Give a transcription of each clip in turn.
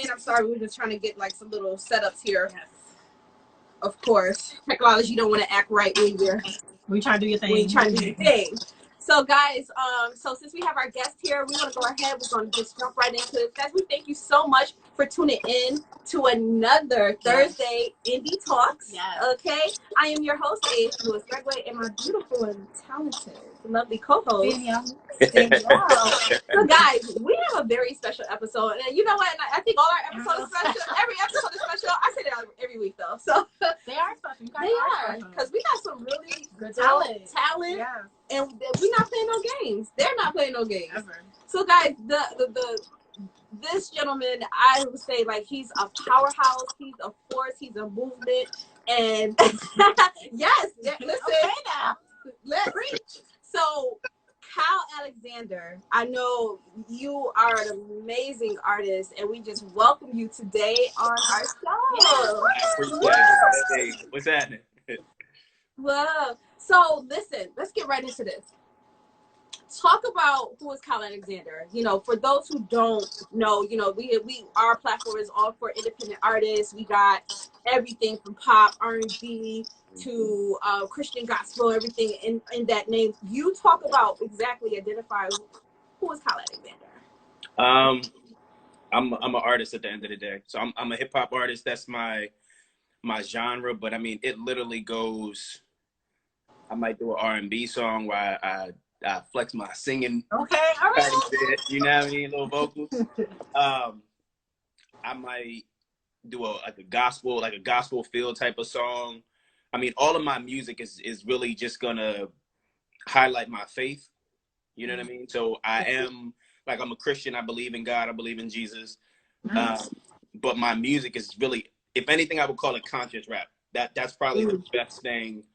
again. I'm sorry. We're just trying to get like some little setups here. Yes. Of course, technology don't want to act right when we trying to do your thing. When you trying to do your thing. So guys, so since we have our guest here, we want to go ahead. We're going to just jump right into it. Guys, we thank you so much for tuning in to another Thursday Indie Talks. Yes. Okay, I am your host, Aasha Lewis Gregway, and my beautiful and talented, lovely co-host, Danielle. So guys, we have a very special episode, and you know what? And I think all our episodes are special. Every episode is special. I say that every week though. So they are special. You guys they are, because we got some really good talent. Yes. And we're not playing no games. They're not playing no games. Ever. So guys, this gentleman, I would say, like, he's a powerhouse. He's a force. He's a movement. And yes, listen. Okay, now. Let's reach. So Kyle Alexander, I know you are an amazing artist, and we just welcome you today on our show. Hey, what's happening? Well, so listen, let's get right into this. Talk about who is Kyle Alexander. You know, for those who don't know, you know, our platform is all for independent artists. We got everything from pop, R&B to Christian gospel, everything in that name. You talk about exactly identify who is Kyle Alexander. I'm an artist at the end of the day. So I'm a hip hop artist. That's my genre. But I mean, it literally goes. I might do an R&B song where I flex my singing. Okay, all right. Bit, you know what I mean? Little vocals. I might do a gospel feel type of song. I mean, all of my music is really just gonna highlight my faith. You know what I mean? So I'm a Christian. I believe in God. I believe in Jesus. Nice. But my music is really, if anything, I would call it conscious rap. That's probably the best thing.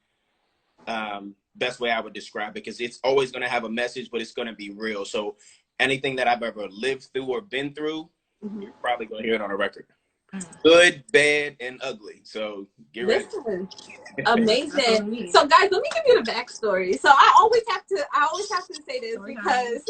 Best way I would describe it, because it's always going to have a message, but it's going to be real. So anything that I've ever lived through or been through, you're probably going to hear it on a record. Good, bad, and ugly. So get ready. Listen, amazing. So guys, let me give you the backstory. So I always have to say this because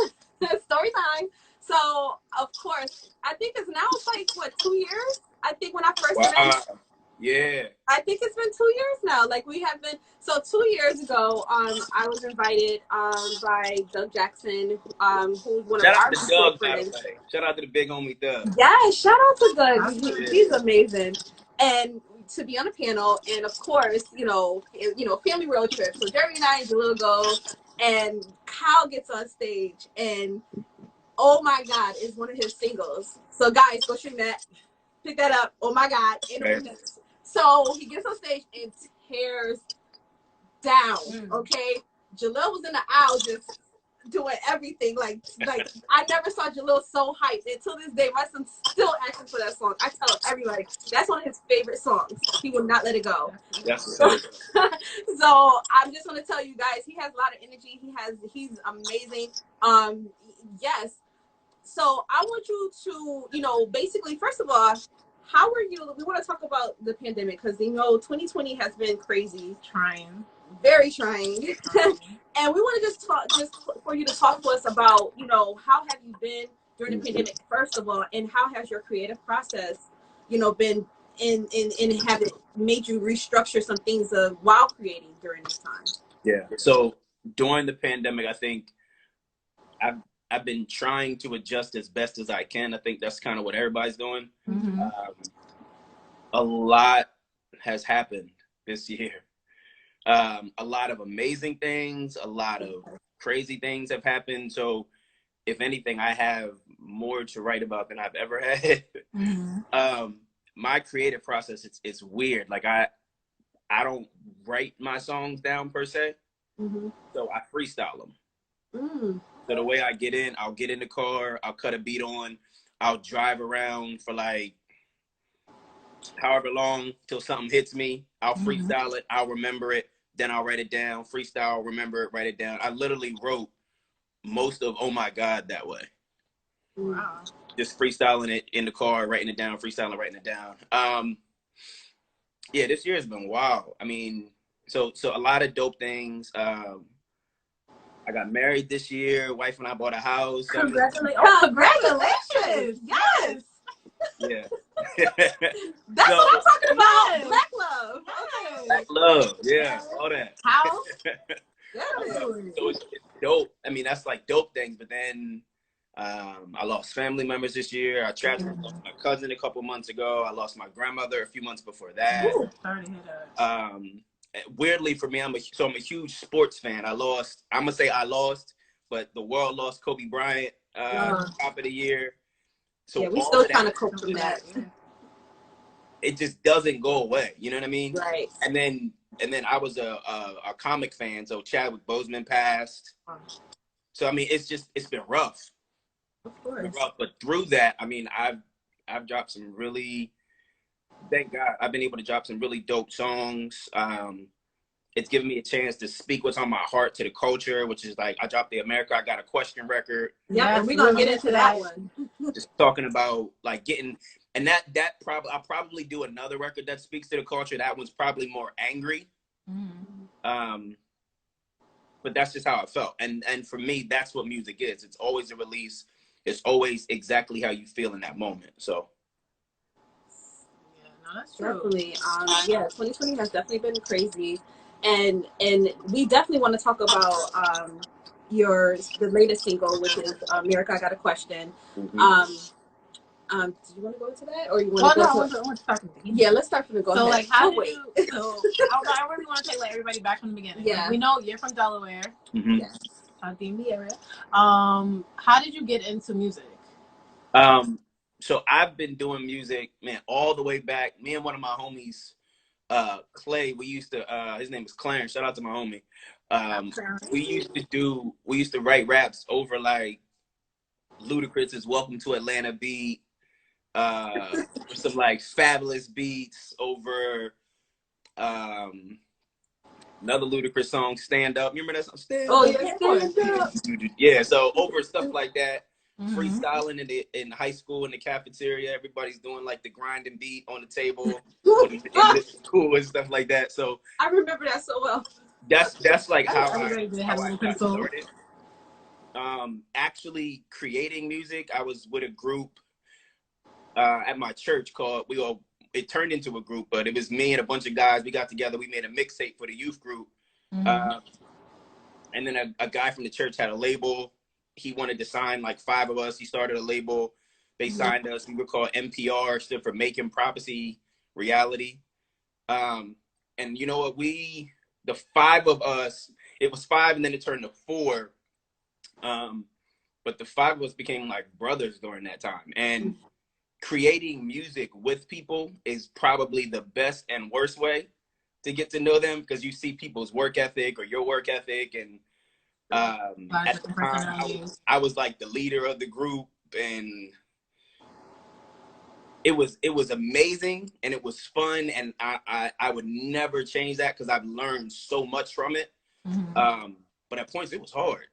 story time. So of course, I think it's like what, 2 years? I think when I first met. Yeah. I think it's been 2 years now. Like we have been. So 2 years ago, I was invited by Doug Jackson, who's one of our Doug, friends. Shout out to the big homie Doug. Yeah, shout out to Doug. He's amazing. And to be on a panel, and of course, you know, family road trip. So Jeremy and I and Jalil go, and Kyle gets on stage, and oh my God, is one of his singles. So guys, go stream that, pick that up. Oh my God, So he gets on stage and tears down. Okay, Jalil was in the aisle just doing everything. Like I never saw Jalil so hyped. And to this day, my son's still asking for that song. I tell everybody that's one of his favorite songs. He will not let it go. Yes. So I'm just gonna tell you guys, he has a lot of energy. He's amazing. Yes. So I want you to, basically, first of all, how are you? We want to talk about the pandemic because 2020 has been crazy, very trying. And we want to just for you to talk to us about, how have you been during the pandemic, first of all, and how has your creative process, been in have it made you restructure some things while creating during this time? Yeah. So during the pandemic, I think I've been trying to adjust as best as I can. I think that's kind of what everybody's doing. Mm-hmm. A lot has happened this year. A lot of amazing things, a lot of crazy things have happened. So if anything, I have more to write about than I've ever had. Mm-hmm. My creative process, it's weird. Like I don't write my songs down per se. Mm-hmm. So I freestyle them. Mm. So the way I get in, I'll get in the car, I'll cut a beat on, I'll drive around for like however long till something hits me. I'll freestyle it, I'll remember it, then I'll write it down, freestyle, remember it, write it down. I literally wrote most of Oh My God that way. Wow. Just freestyling it in the car, writing it down, freestyling, writing it down. Yeah, this year has been wild. I mean, so a lot of dope things. I got married this year. Wife and I bought a house. Congratulations. Congratulations. Yes. Yeah. That's So, what I'm talking about. Yes. Black love. Okay. Black love. Yeah. All that. How? Yeah. So it's dope. I mean, that's like dope things. But then I lost family members this year. I tragically lost my cousin a couple months ago. I lost my grandmother a few months before that. Ooh, sorry to hear that. Weirdly for me, I'm a huge sports fan. I lost, but the world lost Kobe Bryant top of the year. So yeah, we all still of that, trying to cope from that. it just doesn't go away. You know what I mean? Right. And then I was a comic fan, so Chadwick Boseman passed. So I mean, it's been rough. Of course. It's been rough, but through that, I mean, I've dropped some really, thank God, I've been able to drop some really dope songs. It's given me a chance to speak what's on my heart to the culture, which is like I dropped the America I Got a Question record. Yeah, and we're gonna get into that one. Just talking about like getting, and that I'll probably do another record that speaks to the culture. That one's probably more angry. But that's just how I felt. And for me, that's what music is. It's always a release. It's always exactly how you feel in that moment. So yeah, no, that's true. Definitely. Yeah, 2020 has definitely been crazy. And we definitely want to talk about the latest single, which is America I Got a Question. Do you want to go into that, or you want to go? I want to start from the beginning. Yeah, let's start from the go. So, ahead. like, how did you? So, I really want to take like everybody back from the beginning. Yeah, like, we know you're from Delaware. Yes. DMV area. How did you get into music? So I've been doing music, man, all the way back. Me and one of my homies, Clay, we used to his name is Clarence, shout out to my homie. We used to write raps over like Ludacris's Welcome to Atlanta beat, some like Fabulous beats over another Ludacris song, Stand Up. You remember that song? Stand Up. Yeah, Stand Up. Yeah, so over stuff like that. Freestyling in high school in the cafeteria, everybody's doing like the grinding beat on the table in school and stuff like that. So I remember that so well. That's like how I got started. Actually creating music, I was with a group at my church called it turned into a group, but it was me and a bunch of guys. We got together, we made a mixtape for the youth group, and then a guy from the church had a label. He wanted to sign like 5 of us. He started a label. They signed us. We were called MPR, stood for Making Prophecy Reality. And you know what? The 5 of us, it was 5 and then it turned to 4. But the 5 of us became like brothers during that time. And creating music with people is probably the best and worst way to get to know them, because you see people's work ethic or your work ethic. And at the time, I was like the leader of the group, and it was amazing and it was fun, and I would never change that because I've learned so much from it. But at points it was hard.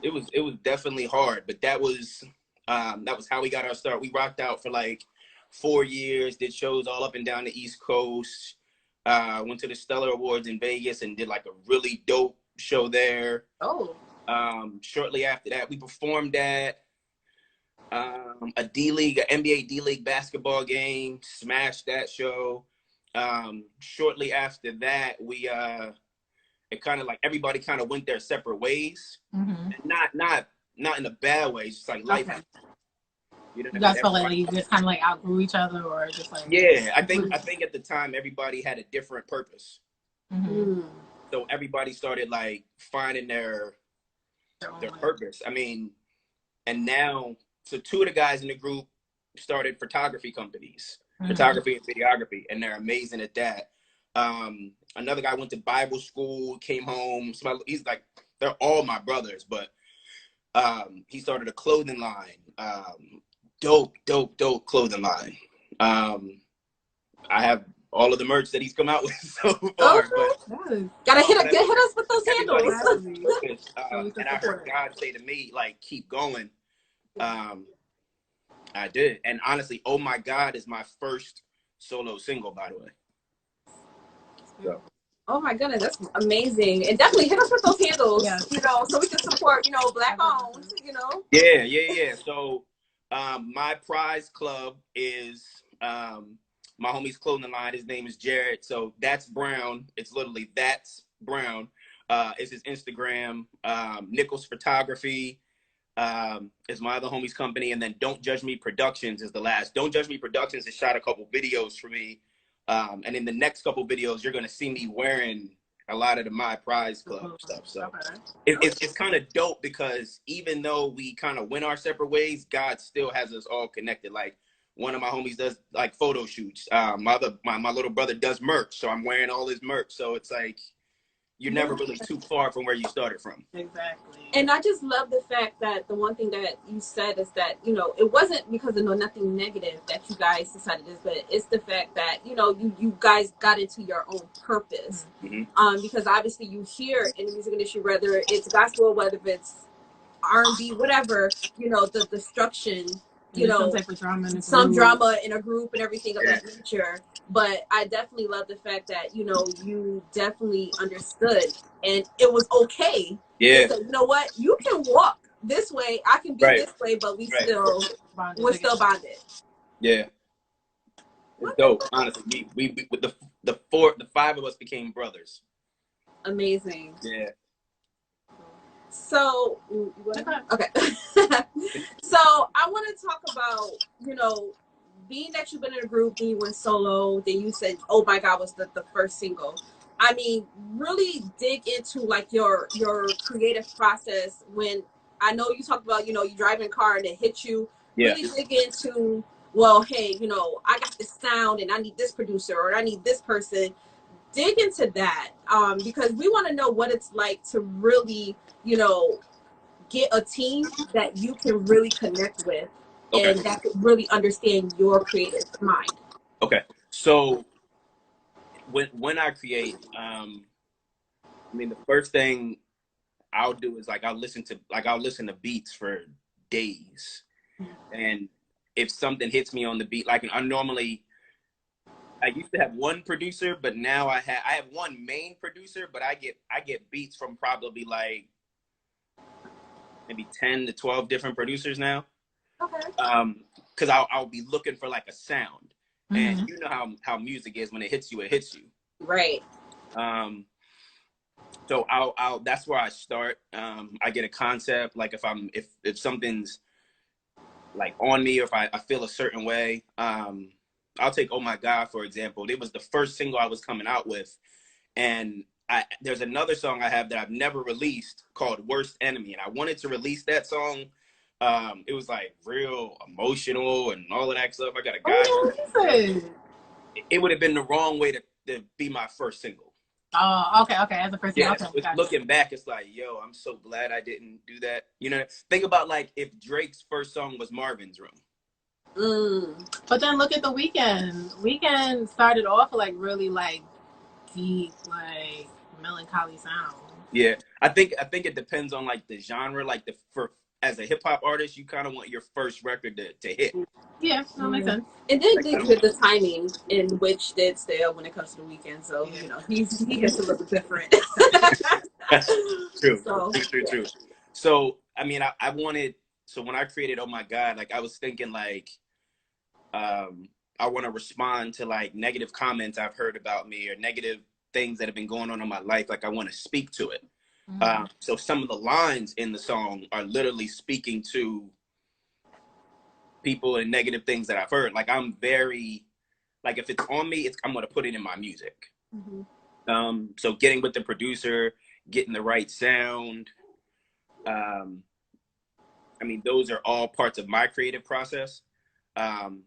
It was definitely hard, but that was how we got our start. We rocked out for like 4 years, did shows all up and down the East Coast, went to the Stellar Awards in Vegas and did like a really dope show there. Shortly after that, we performed at a D-League, an NBA D-League basketball game, smashed that show. Shortly after that, we it kind of like everybody kind of went their separate ways. Not in a bad way, it's just like life. Okay. You know, you guys felt like you just kind of like outgrew each other, or just like I think at the time everybody had a different purpose. So everybody started like finding their purpose. I mean, and now, so 2 of the guys in the group started photography companies, photography and videography, and they're amazing at that. Another guy went to Bible school, came home. He's like, they're all my brothers, but he started a clothing line, dope clothing line. I have all of the merch that he's come out with so far. But gotta hit us with those handles. And I heard God say to me, like, keep going. I did. And honestly, Oh My God is my first solo single, by the way. So. Oh my goodness, that's amazing. And definitely hit us with those handles, you know, so we can support, Black owned, Yeah. So My prize club is my homie's clothing line. His name is Jared. So that's Brown. It's literally that's Brown. Is his Instagram. Nichols Photography is my other homie's company, and then Don't Judge Me Productions is the last. Don't Judge Me Productions has shot a couple videos for me, and in the next couple videos, you're gonna see me wearing a lot of My Prize Club stuff. So it's kind of dope because even though we kind of went our separate ways, God still has us all connected. Like one of my homies does like photo shoots. My little brother does merch, so I'm wearing all his merch. So it's like you're never really too far from where you started from. Exactly. And I just love the fact that the one thing that you said is that, you know, it wasn't because of nothing negative that you guys decided this, but it's the fact that, you know, you guys got into your own purpose. Mm-hmm. Because obviously you hear in the music industry, whether it's gospel, whether it's R&B, whatever, you know, the destruction, you know, some type of drama in a some group. drama in a group and everything of that nature. But I definitely love the fact that, you know, you definitely understood and it was okay. Yeah. So, you know what? You can walk this way. I can be this way, but we're still bonded. Yeah. It's dope. Honestly, we with the five of us became brothers. Amazing. Yeah. So, okay. So I want to talk about, you know, being that you've been in a group, then you went solo, then you said, "Oh My God" was the first single. I mean, really dig into like your creative process. When I know you talked about, you know, you driving a car and it hits you. Yeah. Really dig into, well, hey, you know, I got this sound and I need this producer or I need this person. Dig into that, because we want to know what it's like to really, you know, get a team that you can really connect with and that could really understand your creative mind. Okay. So when I create, I mean, the first thing I'll do is like I'll listen to beats for days, and if something hits me on the beat, like I used to have one producer, but now I have one main producer, but I get beats from probably like maybe 10 to 12 different producers now. Okay. Because I'll be looking for like a sound, and you know how music is, when it hits you, it hits you. Right. So I'll that's where I start. I get a concept, like if something's like on me, or if I feel a certain way. I'll take "Oh My God" for example. It was the first single I was coming out with, and there's another song I have that I've never released called "Worst Enemy," and I wanted to release that song. It was like real emotional and all of that stuff. I got a guy. It would have been the wrong way to be my first single. Oh, okay. As a person, yeah. Okay, looking back, it's like, yo, I'm so glad I didn't do that. You know, think about like if Drake's first song was Marvin's Room. But then look at The Weeknd. Weeknd started off like really like deep, like melancholy sound. Yeah, I think it depends on like the genre. Like as a hip hop artist, you kind of want your first record to hit. Yeah, that makes sense. And then the timing in which did stale when it comes to The Weeknd. So you know he gets a little different. True. So, true. So I mean, I wanted. So when I created "Oh My God," like I was thinking like, I want to respond to like negative comments I've heard about me or negative things that have been going on in my life. Like I want to speak to it. So some of the lines in the song are literally speaking to people and negative things that I've heard. Like I'm very, like if it's on me, I'm going to put it in my music. So getting with the producer, getting the right sound. I mean, those are all parts of my creative process. Man,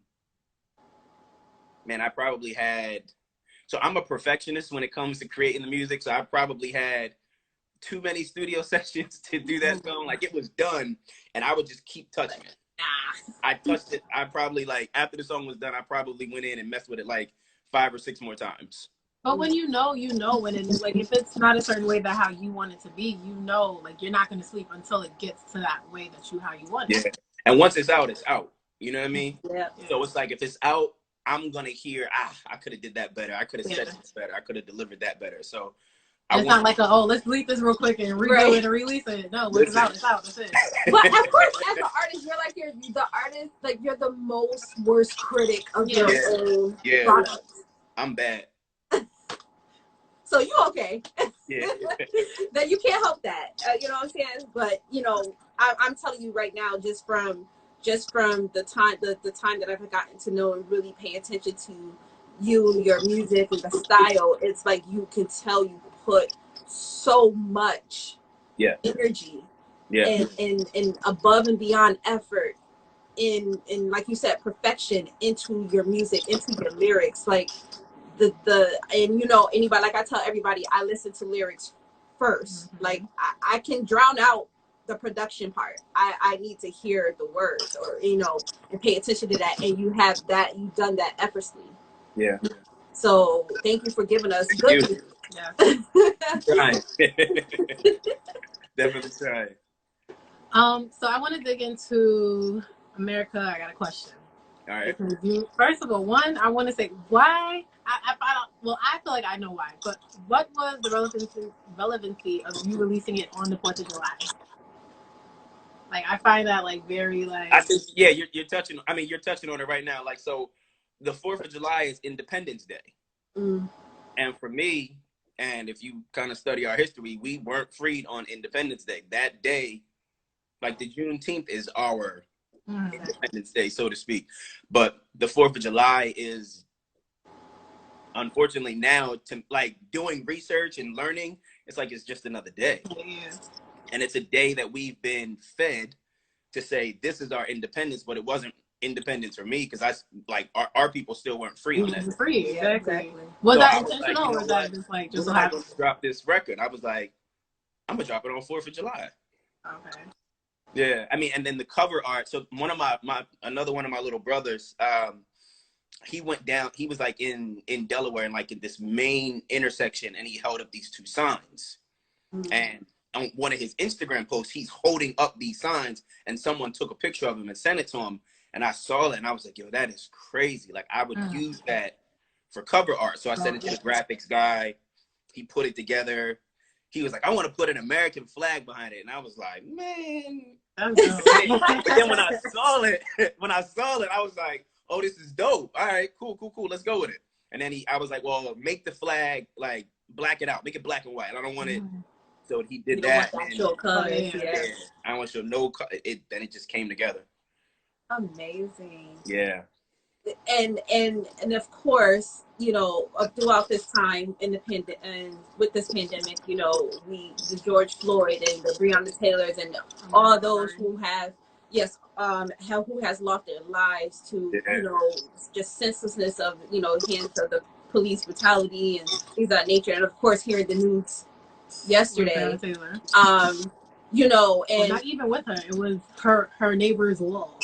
I probably had, so I'm a perfectionist when it comes to creating the music. So I probably had too many studio sessions to do that song. Like it was done and I would just keep touching it. I touched it. I probably like after the song was done, I probably went in and messed with it like 5 or 6 more times. But when you know when it's like, if it's not a certain way that how you want it to be, you know, like you're not going to sleep until it gets to that way that how you want it. Yeah. And once it's out, it's out. You know what I mean? Yeah. So it's like, if it's out, I'm going to hear, I could have did that better. I could have said this better. I could have delivered that better. So It's not like let's delete this real quick and redo it and release it. No, once it's out, it's out. That's it. But of course, as an artist, you're the artist, like you're the most worst critic of your own product. I'm bad. So you okay? Yeah. That you can't help that. You know what I'm saying? But you know, I'm telling you right now, just from the time that I've gotten to know and really pay attention to you, your music, and the style, it's like you can tell you put so much energy and above and beyond effort in like you said, perfection into your music, into your lyrics. Like and you know, anybody, like I tell everybody, I listen to lyrics first. Like I can drown out the production part. I need to hear the words, or you know, and pay attention to that. And you've done that effortlessly. Yeah. So thank you for giving us good music. Yeah. Trying. Definitely trying. So I want to dig into America. I got a question. All right. First of all, I want to say why. I feel like I know why, but what was the relevancy of you releasing it on the 4th of July? Like, I find that like very like. I think you're touching. I mean, you're touching on it right now. Like, so the 4th of July is Independence Day, and for me, and if you kind of study our history, we weren't freed on Independence Day. That day, like the Juneteenth, is our Independence Day, so to speak. But the 4th of July is, unfortunately, now, to like doing research and learning, it's like it's just another day. Yeah. And it's a day that we've been fed to say this is our independence, but it wasn't independence for me, because our people still weren't free on that. Free, exactly. Was that intentional, or was that just like just when I was to drop this record, I was like, I'm gonna drop it on 4th of July. Okay. Yeah, I mean, and then the cover art. So another one of my little brothers, he went down. He was like in Delaware, and like in this main intersection, and he held up these 2 signs. And on one of his Instagram posts, he's holding up these signs, and someone took a picture of him and sent it to him. And I saw it, and I was like, yo, that is crazy. Like, I would use that for cover art. So I sent it to the graphics guy. He put it together. He was like, I want to put an American flag behind it. And I was like, man. But then when I saw it, I was like, oh, this is dope. All right, cool. Let's go with it. And then I was like, well, make the flag, like, black it out. Make it black and white. I don't want it. So he did that. I don't want to show no color. Then it just came together. Amazing. Yeah. And of course, you know, throughout this time independent and with this pandemic, you know, the George Floyd and the Breonna Taylors and all those who have who has lost their lives to you know, just senselessness of, you know, hands of the police brutality and things of that nature. And of course, hearing the news yesterday, you know, and not even with her, it was her neighbor's wall.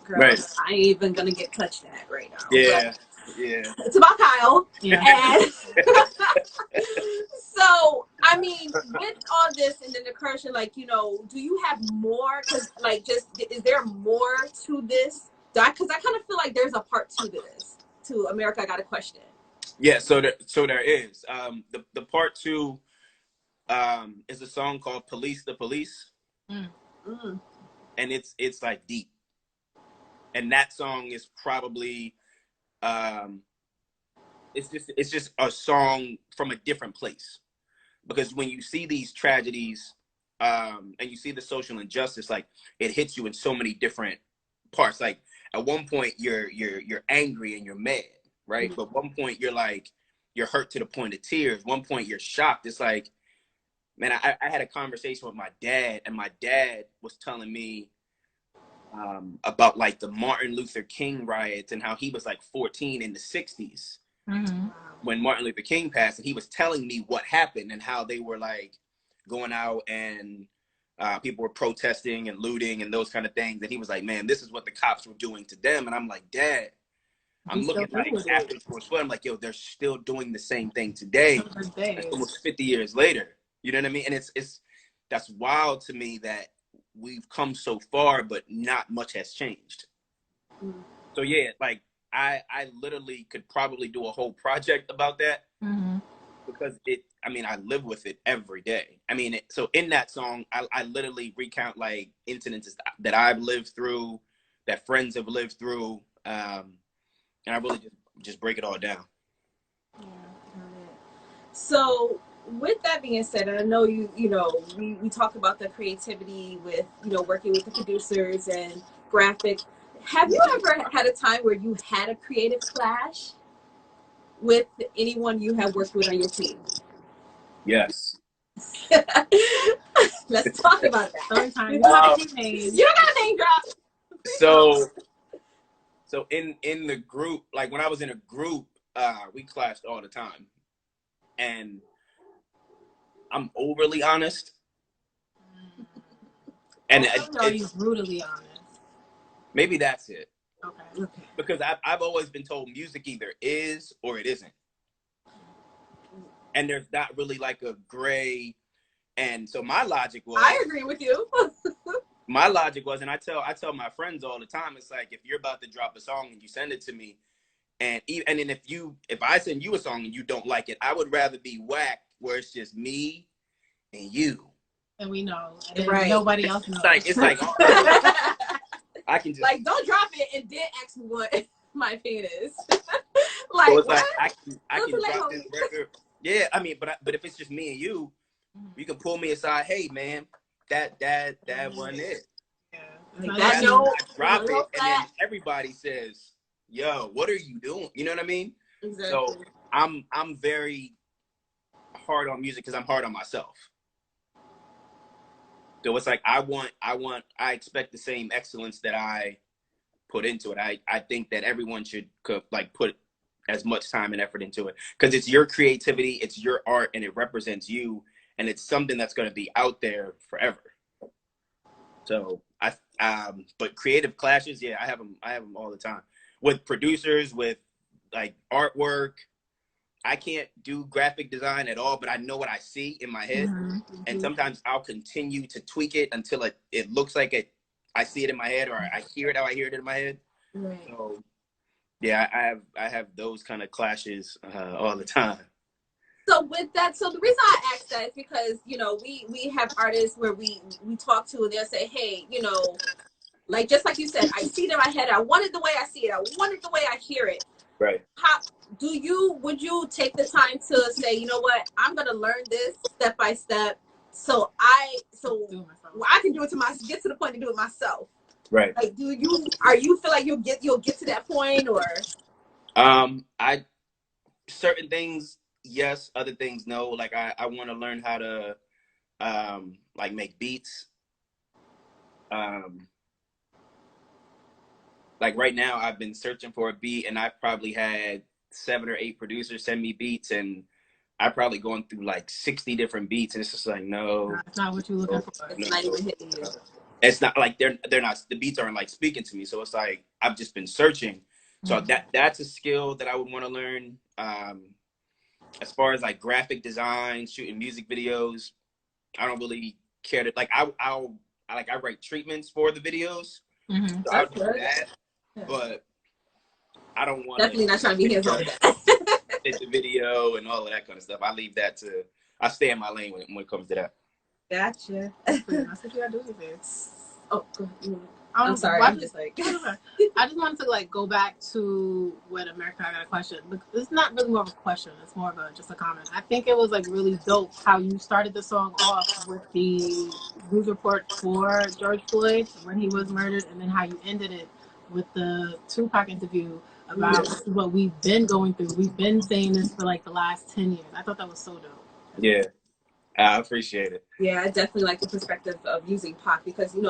Girl, right. I ain't even gonna get touched that right now. Yeah. It's about Kyle. Yeah. And so, I mean, with all this and then the correction, like, you know, do you have more? Because, like, is there more to this? Because I kind of feel like there's a part 2 to this. To America, I Got a Question. Yeah. So there is. The part 2 is a song called "Police the Police," and it's like deep. And that song is probably, it's just a song from a different place, because when you see these tragedies, and you see the social injustice, like, it hits you in so many different parts. Like, at one point you're angry and you're mad, right? But one point you're hurt to the point of tears. One point you're shocked. It's like, man, I had a conversation with my dad, and my dad was telling me about like the Martin Luther King riots and how he was like 14 in the 60s when Martin Luther King passed. And he was telling me what happened and how they were like going out and people were protesting and looting and those kind of things. And he was like, man, this is what the cops were doing to them. And I'm like, Dad, I'm looking like after George Floyd, I'm like, yo, they're still doing the same thing today. It's almost 50 years later. You know what I mean? And it's that's wild to me that we've come so far, but not much has changed. So yeah, like I literally could probably do a whole project about that. because I mean, I live with it every day. I mean, so in that song, I literally recount like incidences that I've lived through, that friends have lived through, and I really just break it all down. Yeah, got it. So with that being said, and I know we talked about the creativity with, working with the producers and graphic. Have you ever had a time where you had a creative clash with anyone you have worked with on your team? Yes. Let's talk about that. Story time. You don't have names. You don't got a name drop. So in the group, like when I was in a group, we clashed all the time, and I'm overly honest, and it's brutally honest. Maybe that's it. Okay. Because I've always been told music either is or it isn't, and there's not really like a gray. And so my logic was, I agree with you. My logic was, and I tell my friends all the time, it's like, if you're about to drop a song and you send it to me, and then if I send you a song and you don't like it, I would rather be whack where it's just me and you, and we know, and right? Nobody else knows. It's like I can just like, don't drop it and then ask me what my opinion is. Like, so it's what? like I can drop this record. Yeah, I mean, but if it's just me and you can pull me aside. Hey, man, that wasn't it. Yeah. Like, I drop it, and then everybody says, "Yo, what are you doing?" You know what I mean? Exactly. So I'm very hard on music because I'm hard on myself. So it's like I expect the same excellence that I put into it. I think that everyone should like put as much time and effort into it because it's your creativity, it's your art, and it represents you, and it's something that's going to be out there forever. So but creative clashes, yeah, I have them all the time with producers, with like artwork. I can't do graphic design at all, but I know what I see in my head, and sometimes I'll continue to tweak it until it looks like I see it in my head, or I hear it how I hear it in my head. Right. So yeah, I have those kind of clashes all the time. So with that, the reason I asked that is because, we have artists where we talk to, and they'll say, hey, like, just like you said, I see it in my head. I want it the way I see it. I want it the way I hear it. Right. Would you take the time to say, you know what, I'm going to learn this step by step so I can do it get to the point to do it myself. Right. Like, do you feel like you'll get to that point, or? Certain things, yes, other things, no. Like I want to learn how to like make beats. Like right now I've been searching for a beat, and I've probably had 7 or 8 producers send me beats, and I've probably gone through like 60 different beats, and it's just like, no, that's not what you're looking for. It's not even hitting you. It's not like they're not, the beats aren't like speaking to me. So it's like I've just been searching. So that's a skill that I would want to learn. As far as like graphic design, shooting music videos, I don't really care to, like, I write treatments for the videos. So I'll do that, but I don't want definitely not trying to be hands-on with that. It's the video and all of that kind of stuff. I leave that to, I stay in my lane when it comes to that. Gotcha. That's what you gotta do with this. Oh, go ahead. I'm sorry. I'm just like, I just wanted to like go back to when America got a question. It's not really more of a question. It's more of just a comment. I think it was like really dope how you started the song off with the news report for George Floyd when he was murdered, and then how you ended it with the Tupac interview about what we've been going through. We've been saying this for like the last 10 years. I thought that was so dope. Yeah. I appreciate it. Yeah, I definitely like the perspective of using Pac because, we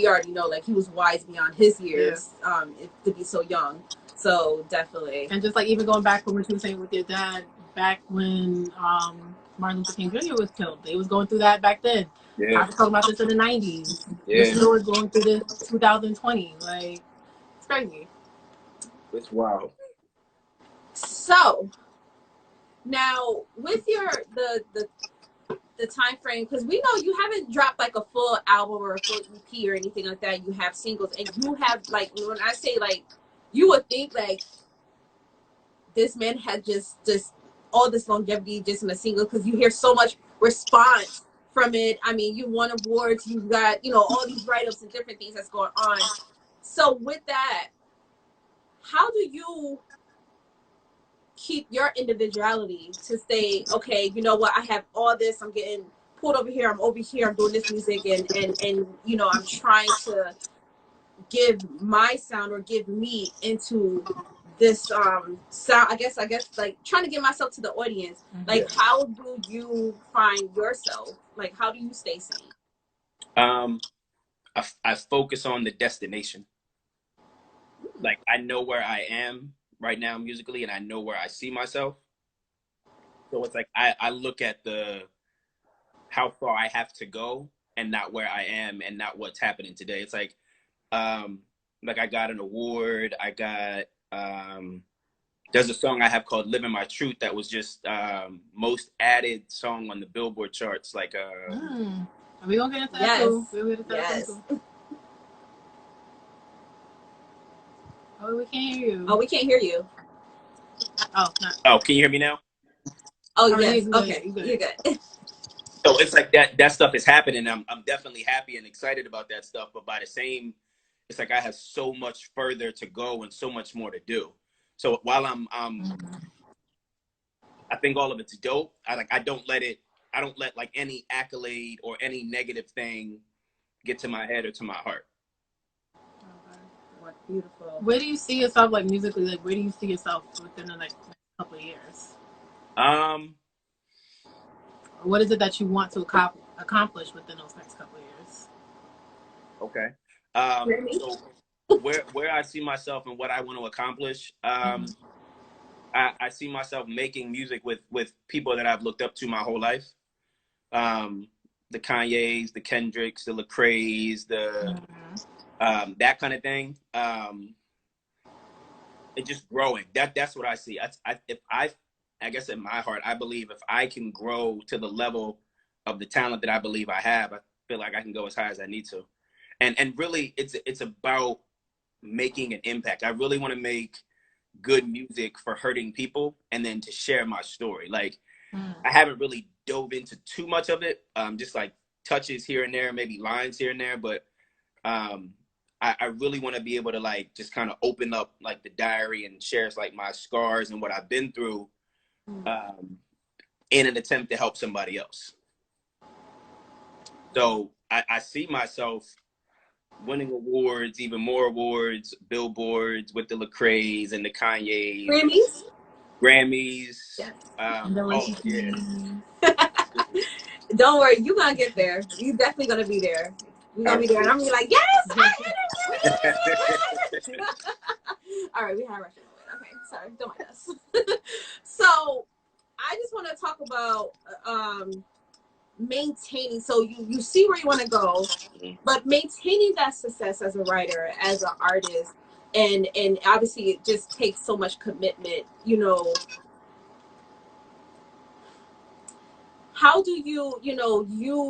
already know, like, he was wise beyond his years to be so young. So definitely. And just like even going back to what you were saying with your dad, back when Martin Luther King Jr. was killed, they was going through that back then. Yeah. I was talking about this in the 90s. Yeah. This was going through this 2020. Like, it's crazy. It's wild. So now with the time frame, because we know you haven't dropped like a full album or a full EP or anything like that. You have singles, and you have, like, when I say, like, you would think like this man had just all this longevity just in a single, because you hear so much response from it. I mean, you won awards, you got, you know, all these write-ups and different things that's going on. So with that, how do you keep your individuality to say, okay, you know what, I have all this, I'm getting pulled over here, I'm over here, I'm doing this music, and you know, I'm trying to give my sound or give me into this sound, I guess like trying to get myself to the audience. Like, how do you find yourself? Like, how do you stay sane? I focus on the destination. Like, I know where I am right now musically, and I know where I see myself. So it's like I look at the how far I have to go and not where I am and not what's happening today. It's like I got an award. I got there's a song I have called "Living My Truth" that was just most added song on the Billboard charts. Like Are we gonna get into that too? We'll get into that too. Oh, we can't hear you. Oh, we can't hear you. Oh, no. Oh, can you hear me now? Oh, yes. Okay, you're good. So it's like that stuff is happening. I'm definitely happy and excited about that stuff. But by the same, it's like I have so much further to go and so much more to do. So while I think all of it's dope. I don't let like any accolade or any negative thing get to my head or to my heart. Okay. What beautiful. Where do you see yourself, like, musically? Like, where do you see yourself within the next couple of years? What is it that you want to accomplish within those next couple of years? Okay. So where I see myself and what I want to accomplish, I see myself making music with people that I've looked up to my whole life. The Kanyes, the Kendricks, the Lecraes, that kind of thing. It's just growing. That's what I see. I guess in my heart, I believe if I can grow to the level of the talent that I believe I have, I feel like I can go as high as I need to. And really, it's about making an impact. I really want to make good music for hurting people and then to share my story. Like, I haven't really dove into too much of it, just like touches here and there, maybe lines here and there, but I really want to be able to like just kind of open up like the diary and share like my scars and what I've been through in an attempt to help somebody else. So I see myself winning awards, even more awards, billboards with the Lecraes and the Kanyes. Grammys. Yes. Oh, yeah. Don't worry, you're gonna get there. You're definitely gonna be there. You're gonna be there, and I'm gonna be like, yes, I interviewed. All right, we have Russian. Okay, sorry, don't mind us. So, I just want to talk about maintaining. So you see where you want to go, but maintaining that success as a writer, as an artist, and obviously it just takes so much commitment. You know, how do you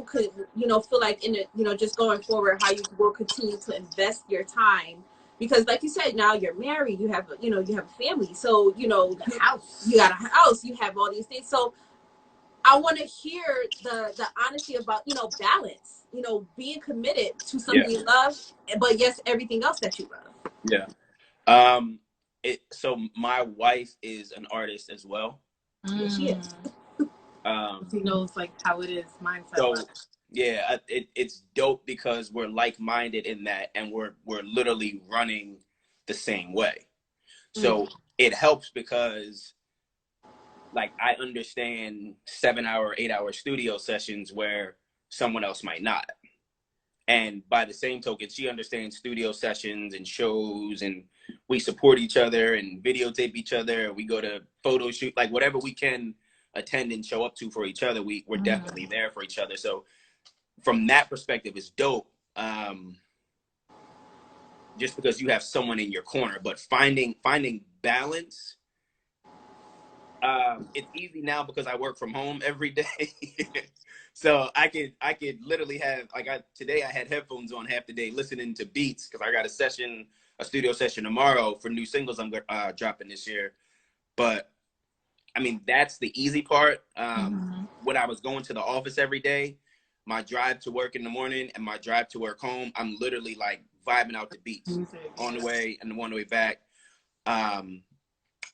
could feel like in it, just going forward, how you will continue to invest your time, because like you said, now you're married, you have you have a family, so you got a house, you have all these things. So I want to hear the honesty about balance, being committed to something you love, but yes, everything else that you love. Yeah. So my wife is an artist as well. Yeah, she is. She knows like how it is mindset. So yeah, it's dope because we're like-minded in that, and we're literally running the same way. So it helps because like I understand 7-hour, 8-hour studio sessions where someone else might not. And by the same token, she understands studio sessions and shows, and we support each other and videotape each other. We go to photo shoot, like whatever we can attend and show up to for each other. We're definitely there for each other. So from that perspective, it's dope. Just because you have someone in your corner, but finding balance. It's easy now because I work from home every day. So I could literally have today I had headphones on half the day listening to beats because I got a studio session tomorrow for new singles I'm dropping this year. But I mean, that's the easy part. When I was going to the office every day, my drive to work in the morning and my drive to work home, I'm literally like vibing out the beats on the way and on the way back.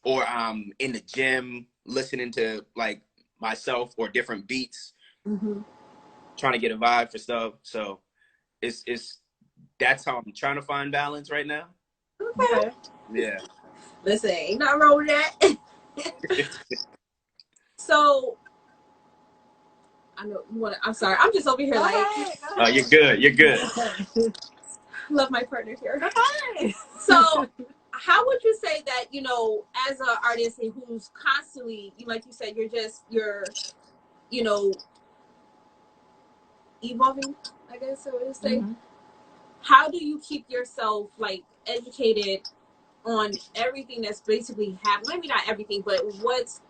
Or I'm in the gym listening to like myself or different beats, trying to get a vibe for stuff. So it's that's how I'm trying to find balance right now. Okay. Yeah. Listen, ain't nothing wrong with that. So I know you want to. I'm sorry. I'm just over here like. Oh, you're good. You're good. Love my partner here. So, how would you say that, you know, as an artist who's constantly, like you said, you're, you know, evolving, I guess I would say. How do you keep yourself like educated on everything that's basically happening? Maybe not everything, but what's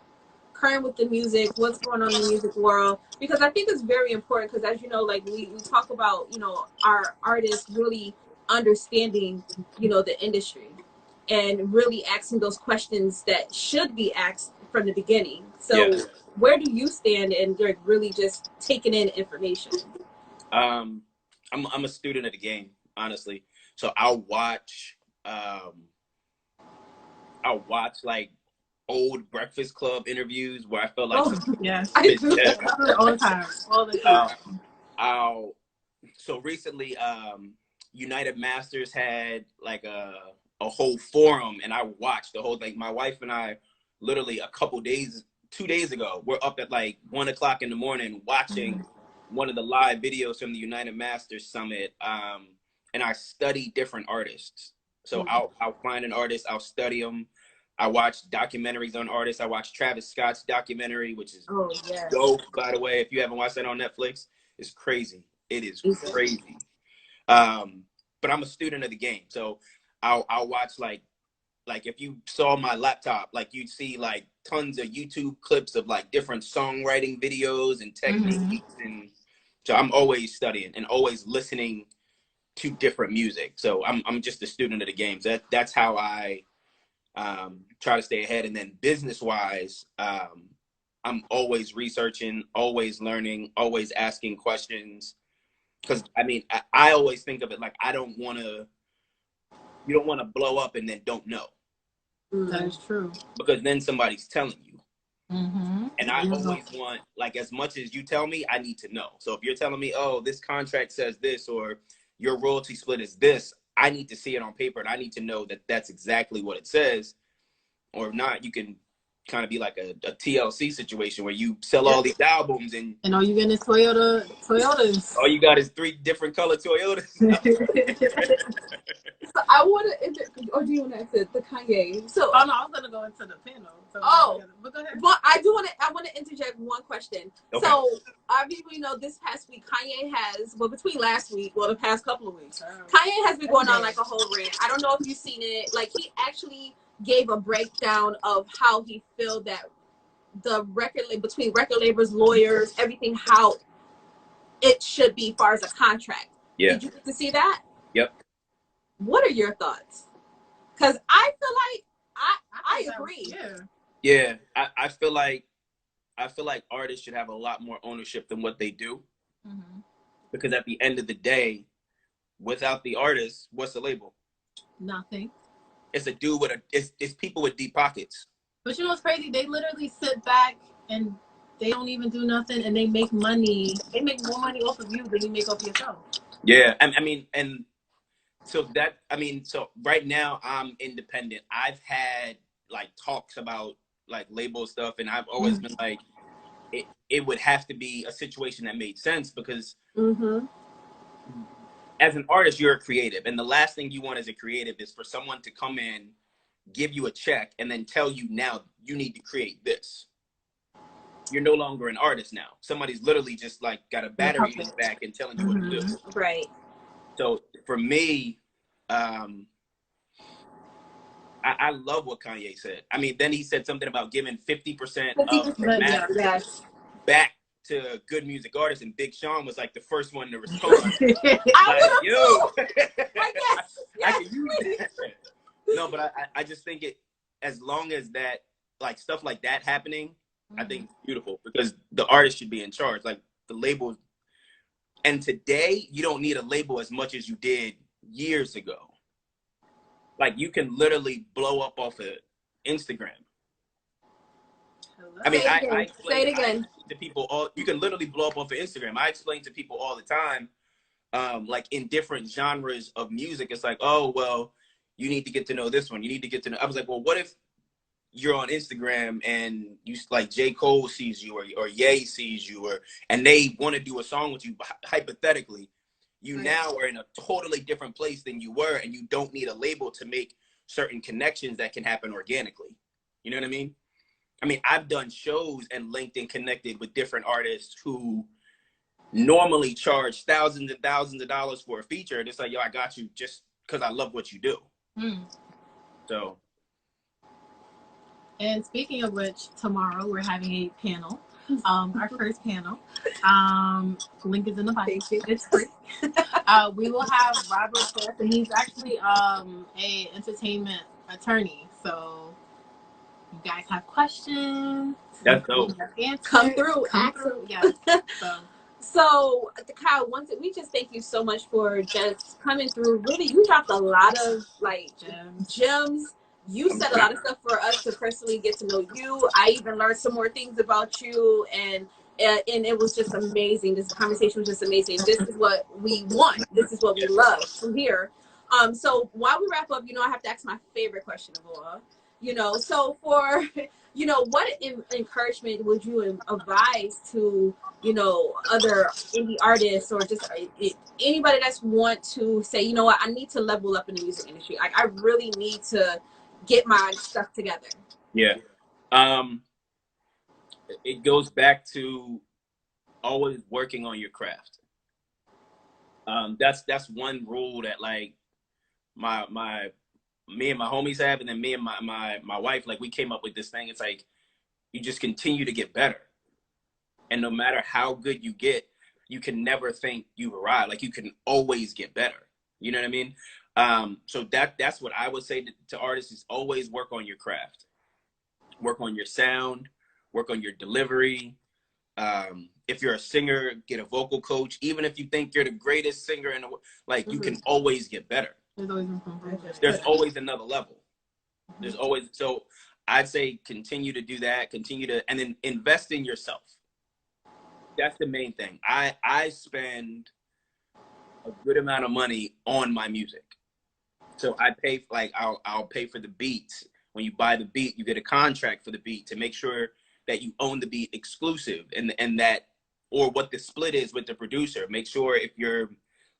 current with the music, what's going on in the music world? Because I think it's very important, because as you know, like we talk about, you know, our artists really understanding, you know, the industry and really asking those questions that should be asked from the beginning. So where do you stand and you're really just taking in information? I'm a student of the game, honestly. So I'll watch like old Breakfast Club interviews where I felt like I do all the time. So recently United Masters had like a whole forum, and I watched the whole thing. My wife and I literally 2 days ago, we're up at like 1 o'clock in the morning watching one of the live videos from the United Masters Summit. And I study different artists. So I'll find an artist, I'll study them. I watch documentaries on artists. I watched Travis Scott's documentary, which is dope, by the way. If you haven't watched that on Netflix, it's crazy. It is crazy. But I'm a student of the game. So I'll watch like if you saw my laptop, like you'd see like tons of YouTube clips of like different songwriting videos and techniques. And so I'm always studying and always listening to different music. So I'm just a student of the game. So that's how I try to stay ahead. And then business wise, I'm always researching, always learning, always asking questions. Because I mean, I always think of it like you don't want to blow up and then don't know. That is true. Because then somebody's telling you. And I always want, like, as much as you tell me, I need to know. So if you're telling me, oh, this contract says this, or your royalty split is this, I need to see it on paper, and I need to know that that's exactly what it says. Or if not, you can kind of be like a TLC situation where you sell all these albums and all you get is Toyotas. All you got is 3 different color Toyotas. So I want to, or do you want to answer the Kanye? So no, I was gonna go into the panel. So but go ahead. But I want to interject one question. Okay. So obviously, you know, this past week Kanye has, between last week, the past couple of weeks, Kanye has been going on like a whole rant. I don't know if you've seen it. Like, he actually gave a breakdown of how he felt that the between record labels, lawyers, everything, how it should be as far as a contract. Yeah. Did you get to see that? Yep. What are your thoughts? Because I feel like I agree. Yeah. I feel like artists should have a lot more ownership than what they do. Because at the end of the day, without the artist, what's the label? Nothing. It's a dude it's people with deep pockets. But you know what's crazy? They literally sit back and they don't even do nothing, and they make money. They make more money off of you than you make off yourself. Yeah, I mean, and so right now I'm independent. I've had like talks about like label stuff, and I've always been like, it would have to be a situation that made sense, because as an artist, you're a creative, and the last thing you want as a creative is for someone to come in, give you a check, and then tell you, now you need to create this. You're no longer an artist now. Somebody's literally just like got a battery in his back and telling you what to do. Right. So for me, I love what Kanye said. I mean, then he said something about giving 50% of the masters back to good music artists, and Big Sean was like the first one to respond. I can use that. No, but I just think as long as that, like stuff like that happening, I think it's beautiful because the artist should be in charge. Like the label. And today, you don't need a label as much as you did years ago. Like you can literally blow up off of Instagram. I mean, I explain to people all. You can literally blow up off of Instagram. I explain to people all the time, like in different genres of music. It's like, oh well, you need to get to know this one. You need to get to know. I was like, well, what if you're on Instagram and you like J. Cole sees you or Ye sees you and they want to do a song with you, hypothetically, you now are in a totally different place than you were, and you don't need a label to make certain connections that can happen organically. You know what I mean? I mean, I've done shows and linked and connected with different artists who normally charge thousands and thousands of dollars for a feature. And it's like, yo, I got you just because I love what you do. So. And speaking of which, tomorrow we're having a panel, our first panel. Link is in the bio. It's free. We will have Robert Smith, and he's actually a entertainment attorney. So you guys have questions. That's dope. Come through. Yeah. So, Kyle, we just thank you so much for just coming through. Really, you dropped a lot of like gems. You said a lot of stuff for us to personally get to know you. I even learned some more things about you, and it was just amazing. This conversation was just amazing. This is what we want. This is what we love from here. So while we wrap up, I have to ask my favorite question of all. So for what encouragement would you advise to other indie artists or just anybody that's want to say, you know what, I need to level up in the music industry. Like I really need to get my stuff together. Yeah. It goes back to always working on your craft. That's one rule that like me and my homies have, and then me and my wife, like we came up with this thing. It's like you just continue to get better. And no matter how good you get, you can never think you've arrived. Like you can always get better. You know what I mean? So that's what I would say to artists is always work on your craft, work on your sound, work on your delivery. If you're a singer, get a vocal coach. Even if you think you're the greatest singer in the world, like you can always get better. There's always another level. There's always, so I'd say continue to do that, and then invest in yourself. That's the main thing. I spend a good amount of money on my music. So I pay, like, I'll pay for the beats. When you buy the beat, you get a contract for the beat to make sure that you own the beat exclusive and that, or what the split is with the producer. Make sure if you're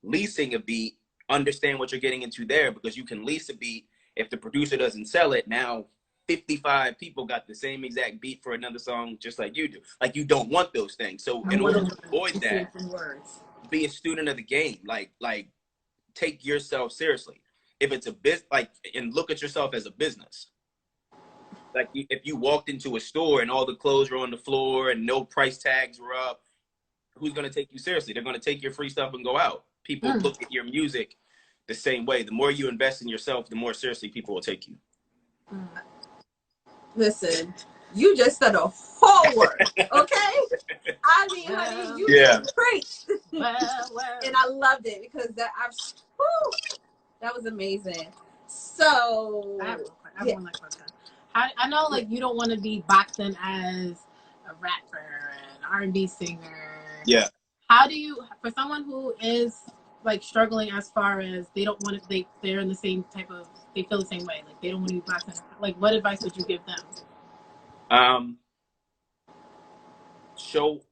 leasing a beat, understand what you're getting into there, because you can lease a beat. If the producer doesn't sell it, now 55 people got the same exact beat for another song just like you do. Like, you don't want those things. So in order to avoid that, be a student of the game. Like take yourself seriously. If it's a business, like, and look at yourself as a business. Like, if you walked into a store and all the clothes were on the floor and no price tags were up, who's going to take you seriously? They're going to take your free stuff and go out. People look at your music the same way. The more you invest in yourself, the more seriously people will take you. Listen, you just said a whole word, okay? I mean, honey, you just preached. And I loved it because that was amazing. So I have one question. I know, like, you don't want to be boxed in as a rapper, an R&B singer. Yeah. How do you, for someone who is like struggling as far as they don't want to, they're in the same type of, they feel the same way, like they don't want to be boxed in, like what advice would you give them? Show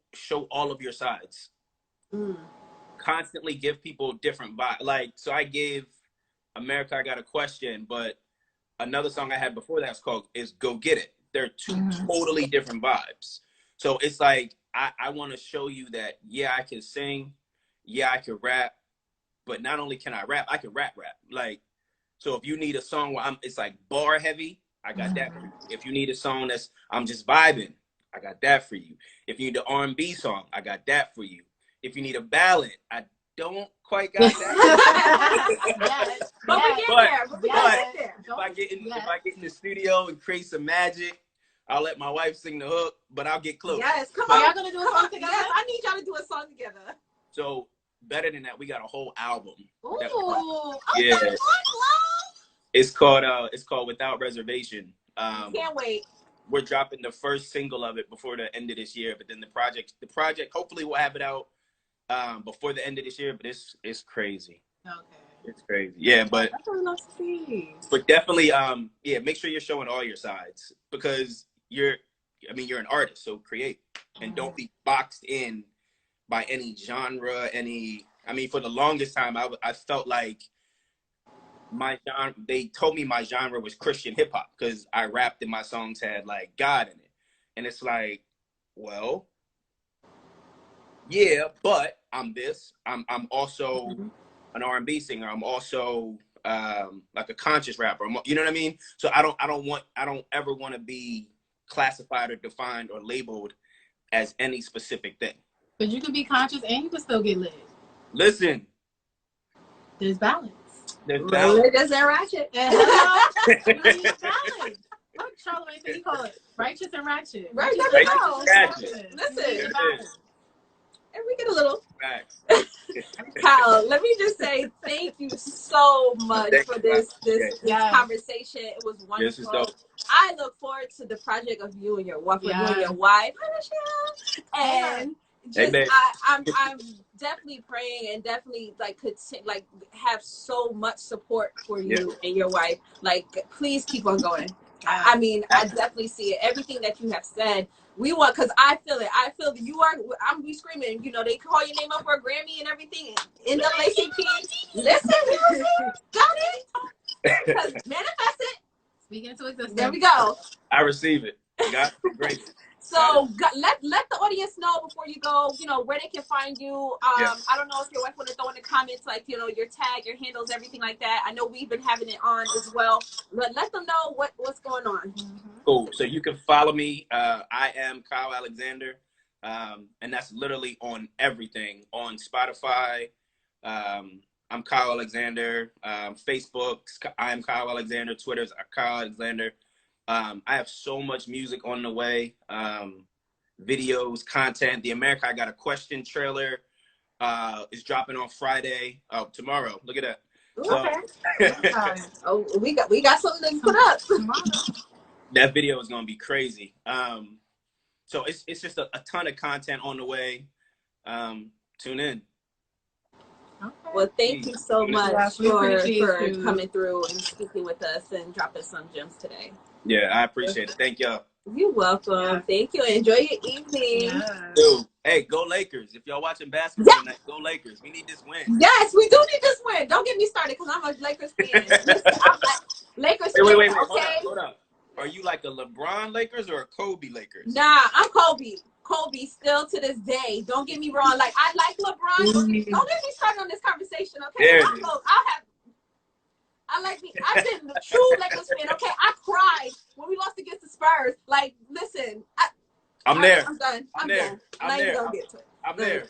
all of your sides. Constantly give people different vibes. Like, so I gave America I Got a Question, but another song I had before that is Go Get It. They're two totally different vibes. So it's like, I want to show you that, yeah, I can sing, yeah, I can rap, but not only can I rap, I can rap. Like, so if you need a song where it's like bar heavy, I got that for you. If you need a song that's I'm just vibing, I got that for you. If you need an R&B song, I got that for you. If you need a ballad, I don't quite got that. But if I get in the studio and create some magic, I'll let my wife sing the hook, but I'll get close. Yes, come Are on. y'all gonna do a song together? Yes, I need y'all to do a song together. So better than that, we got a whole album. Ooh. Yeah. Okay, It's called Without Reservation. can't wait. We're dropping the first single of it before the end of this year, but then the project hopefully we'll have it out before the end of this year, but it's crazy. Okay. It's crazy. Yeah, but That's what I love to see. But definitely, yeah, make sure you're showing all your sides because you're an artist, so create and don't be boxed in by any genre, for the longest time, I felt like my genre, they told me my genre was Christian hip hop because I rapped and my songs had like God in it. And it's like, well, yeah, but I'm this. I'm also an R&B singer. I'm also like a conscious rapper. You know what I mean? So I don't ever want to be classified or defined or labeled as any specific thing. But you can be conscious and you can still get lit. Listen, there's balance. There's balance. It doesn't ratchet. There's balance. What Charlamagne said, he call it righteous and ratchet. Right, Righteous and ratchet. Listen, and we get a little. Facts. Kyle, let me just say thank you so much for this conversation. It was wonderful. This is dope. I look forward to the project of you and your wife, and just I'm definitely praying and definitely like have so much support for you and your wife. Like, please keep on going. I mean, I definitely see it. Everything that you have said. We want, because I feel it. I feel that you are, I'm be screaming, you know, they call your name up for a Grammy and everything. NAACP, listen, got it. Because manifest it. Speak into existence. There we go. I receive it. Got it. Great. So let the audience know before you go, you know, where they can find you. I don't know if your wife want to throw in the comments, like, you know, your tag, your handles, everything like that. I know we've been having it on as well. But let them know what's going on. Cool. So you can follow me. I am Kyle Alexander. And that's literally on everything. On Spotify. I'm Kyle Alexander. Facebook, I am Kyle Alexander. Twitter's Kyle Alexander. I have so much music on the way, videos, content. The America I Got a Question trailer is dropping on Friday. Oh, tomorrow. Look at that. Okay. Oh, we got something to put up. That video is gonna be crazy. So it's just a ton of content on the way. Tune in. Okay. Well, thank you so much for coming through and speaking with us and dropping some gems today. Yeah, I appreciate it. Thank y'all. You're welcome. Yeah. Thank you. Enjoy your evening. Yeah. Dude, hey, go Lakers. If y'all watching basketball tonight, go Lakers. We need this win. Yes, we do need this win. Don't get me started because I'm a Lakers fan. Listen, I'm like Lakers fan. Wait. Okay? Hold up. Are you like a LeBron Lakers or a Kobe Lakers? Nah, I'm Kobe. Kobe still to this day. Don't get me wrong. Like, I like LeBron. Don't get me started on this conversation, okay? I've been the true Lakers fan, okay? I cried when we lost against the Spurs. Like, listen. I'm there. I'm done. I'm there. I'm there. I'm there.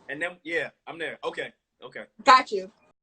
And then, I'm there. Okay. Got you.